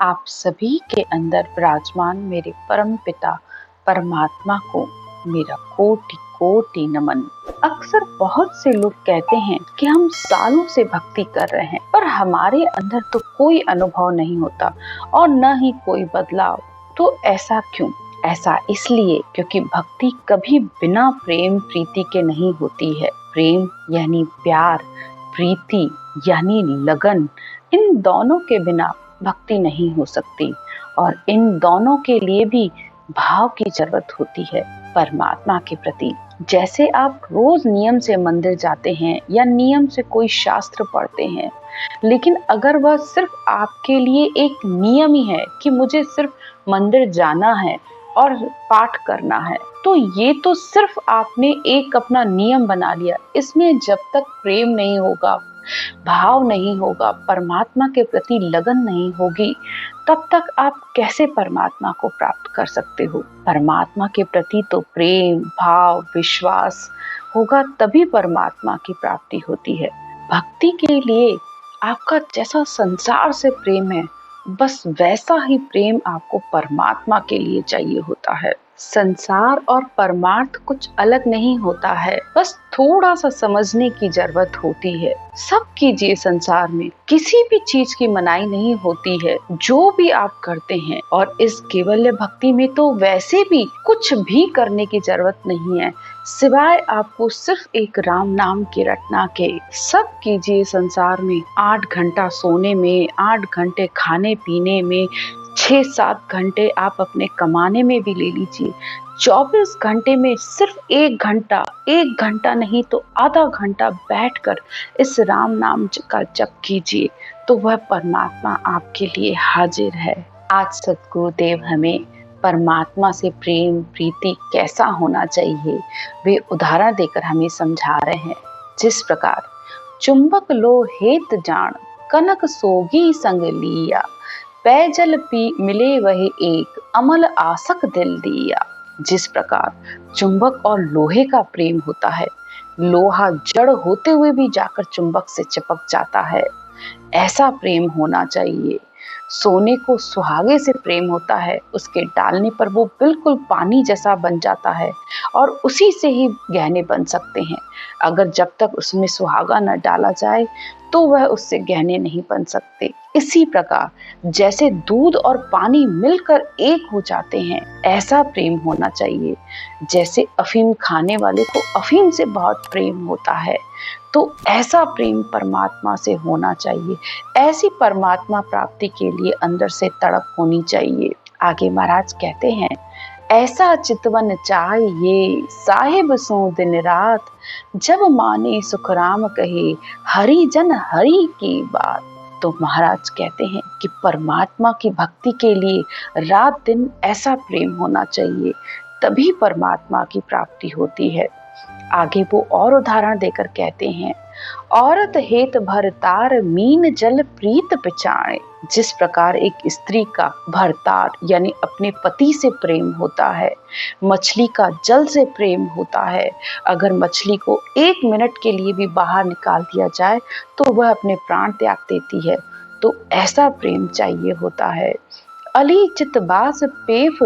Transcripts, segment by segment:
आप सभी के अंदर विराजमान मेरे परम पिता परमात्मा को मेरा कोटि कोटि नमन। अक्सर बहुत से लोग कहते हैं कि हम सालों से भक्ति कर रहे हैं पर हमारे अंदर तो कोई अनुभव नहीं होता और न ही कोई बदलाव। तो ऐसा क्यों? ऐसा इसलिए क्योंकि भक्ति कभी बिना प्रेम प्रीति के नहीं होती है। प्रेम यानी प्यार, प्रीति यानी लगन। इन दोनों के बिना भक्ति नहीं हो सकती और इन दोनों के लिए भी भाव की जरूरत होती है परमात्मा के प्रति। जैसे आप रोज नियम से मंदिर जाते हैं या नियम से कोई शास्त्र पढ़ते हैं, लेकिन अगर वह सिर्फ आपके लिए एक नियम ही है कि मुझे सिर्फ मंदिर जाना है और पाठ करना है, तो ये तो सिर्फ आपने एक अपना नियम बना लिया। इसमें जब तक प्रेम नहीं होगा, भाव नहीं होगा, परमात्मा के प्रति लगन नहीं होगी, तब तक आप कैसे परमात्मा को प्राप्त कर सकते हो? परमात्मा के प्रति तो प्रेम, भाव, विश्वास होगा तभी परमात्मा की प्राप्ति होती है। भक्ति के लिए आपका जैसा संसार से प्रेम है, बस वैसा ही प्रेम आपको परमात्मा के लिए चाहिए होता है। संसार और परमार्थ कुछ अलग नहीं होता है, बस थोड़ा सा समझने की जरूरत होती है। सब कीजिए, संसार में किसी भी चीज की मनाही नहीं होती है जो भी आप करते हैं। और इस केवल्य भक्ति में तो वैसे भी कुछ भी करने की जरूरत नहीं है सिवाय आपको सिर्फ एक राम नाम की रटना के। सब कीजिए संसार में, 8 घंटा सोने में, 8 घंटे खाने पीने में, 6-7 घंटे आप अपने कमाने में भी ले लीजिए। 24 घंटे में सिर्फ 1 घंटा नहीं तो आधा घंटा बैठकर इस राम नाम का जप कीजिए, तो वह परमात्मा आपके लिए हाजिर है। आज सद्गुरुदेव हमें परमात्मा से प्रेम प्रीति कैसा होना चाहिए वे उदाहरण देकर हमें समझा रहे हैं। जिस प्रकार चुंबक लो हेत जान, कनक सोगी संग लिया, पेयजल पी मिले वही एक, अमल आसक दिल दिया। जिस प्रकार चुंबक और लोहे का प्रेम होता है, लोहा जड़ होते हुए भी जाकर चुंबक से चिपक जाता है, ऐसा प्रेम होना चाहिए। सोने को सुहागे से प्रेम होता है, उसके डालने पर वो बिल्कुल पानी जैसा बन जाता है और उसी से ही गहने बन सकते हैं। अगर जब तक उसमें सुहागा न डाला जाए तो वह उससे गहने नहीं बन सकते। इसी प्रकार जैसे दूध और पानी मिलकर एक हो जाते हैं, ऐसा प्रेम होना चाहिए। जैसे अफीम खाने वाले को अफीम से बहुत प्रेम होता है, तो ऐसा प्रेम परमात्मा से होना चाहिए। ऐसी परमात्मा प्राप्ति के लिए अंदर से तड़प होनी चाहिए। आगे महाराज कहते हैं, ऐसा चितवन चाहिए साहिब सो दिन रात, जब माने सुखराम कहे हरि जन हरि की बात। तो महाराज कहते हैं कि परमात्मा की भक्ति के लिए रात दिन ऐसा प्रेम होना चाहिए, तभी परमात्मा की प्राप्ति होती है। आगे वो और उदाहरण देकर कहते हैं, औरत हेत भरतार मीन जल प्रीत पिछाए। जिस प्रकार एक स्त्री का भरतार यानी अपने पति से प्रेम होता है, मछली का जल से प्रेम होता है। अगर मछली को 1 मिनट के लिए भी बाहर निकाल दिया जाए तो वह अपने प्राण त्याग देती है, तो ऐसा प्रेम चाहिए होता है। अली चितबास पेफ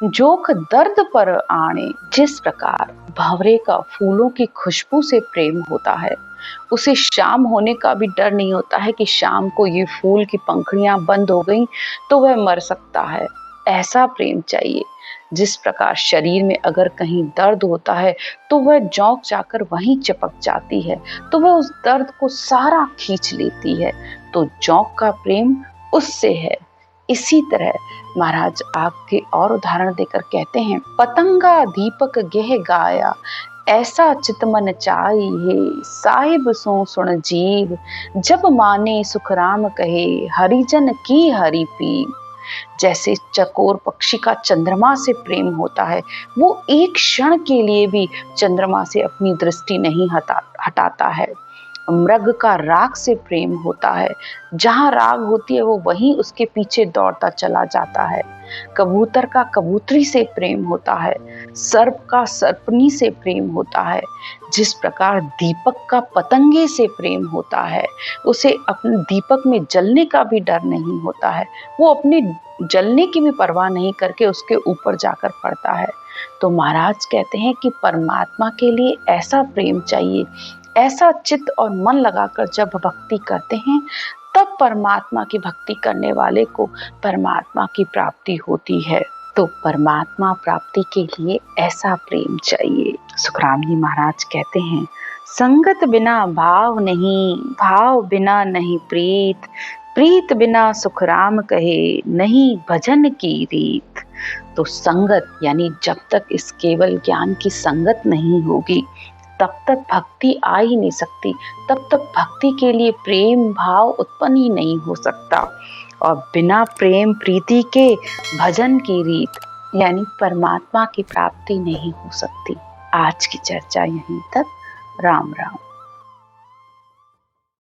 जोख दर्द पर आने। जिस प्रकार भंवरे का फूलों की खुशबू से प्रेम होता है, उसे शाम होने का भी डर नहीं होता है कि शाम को ये फूल की पंखुड़ियां बंद हो गई तो वह मर सकता है, ऐसा प्रेम चाहिए। जिस प्रकार शरीर में अगर कहीं दर्द होता है तो वह जोंक जाकर वहीं चिपक जाती है, तो वह उस दर्द को सारा खींच लेती है, तो जोंक का प्रेम उससे है। इसी तरह महाराज आपके और उदाहरण देकर कहते हैं, पतंगा दीपक गेह गाया, ऐसा चितमन चाहिए साहिब सो सुन जीव, जब माने सुखराम कहे हरिजन की हरि पी। जैसे चकोर पक्षी का चंद्रमा से प्रेम होता है, वो एक क्षण के लिए भी चंद्रमा से अपनी दृष्टि नहीं हटाता है। मृग का राग से प्रेम होता है, जहाँ राग होती है वो वहीं उसके पीछे दौड़ता चला जाता है। कबूतर का कबूतरी से प्रेम होता है, सर्प का सर्पनी से प्रेम होता है। जिस प्रकार दीपक का पतंगे से प्रेम होता है, उसे अपने दीपक में जलने का भी डर नहीं होता है, वो अपने जलने की भी परवाह नहीं करके उसके ऊपर जाकर पड़ता है। तो महाराज कहते हैं कि परमात्मा के लिए ऐसा प्रेम चाहिए, ऐसा चित्त और मन लगाकर जब भक्ति करते हैं तब परमात्मा की भक्ति करने वाले को परमात्मा की प्राप्ति होती है। तो परमात्मा प्राप्ति के लिए ऐसा प्रेम चाहिए। सुखराम जी महाराज कहते हैं, संगत बिना भाव नहीं, भाव बिना नहीं प्रीत, प्रीत बिना सुखराम कहे नहीं भजन की रीत। तो संगत यानी जब तक इस केवल ज्ञान की संगत नहीं होगी तब तक भक्ति आ ही नहीं सकती, तब तक भक्ति के लिए प्रेम भाव उत्पन्न ही नहीं हो सकता। और बिना प्रेम प्रीति के भजन की रीत यानी परमात्मा की प्राप्ति नहीं हो सकती। आज की चर्चा यहीं तक। राम राम।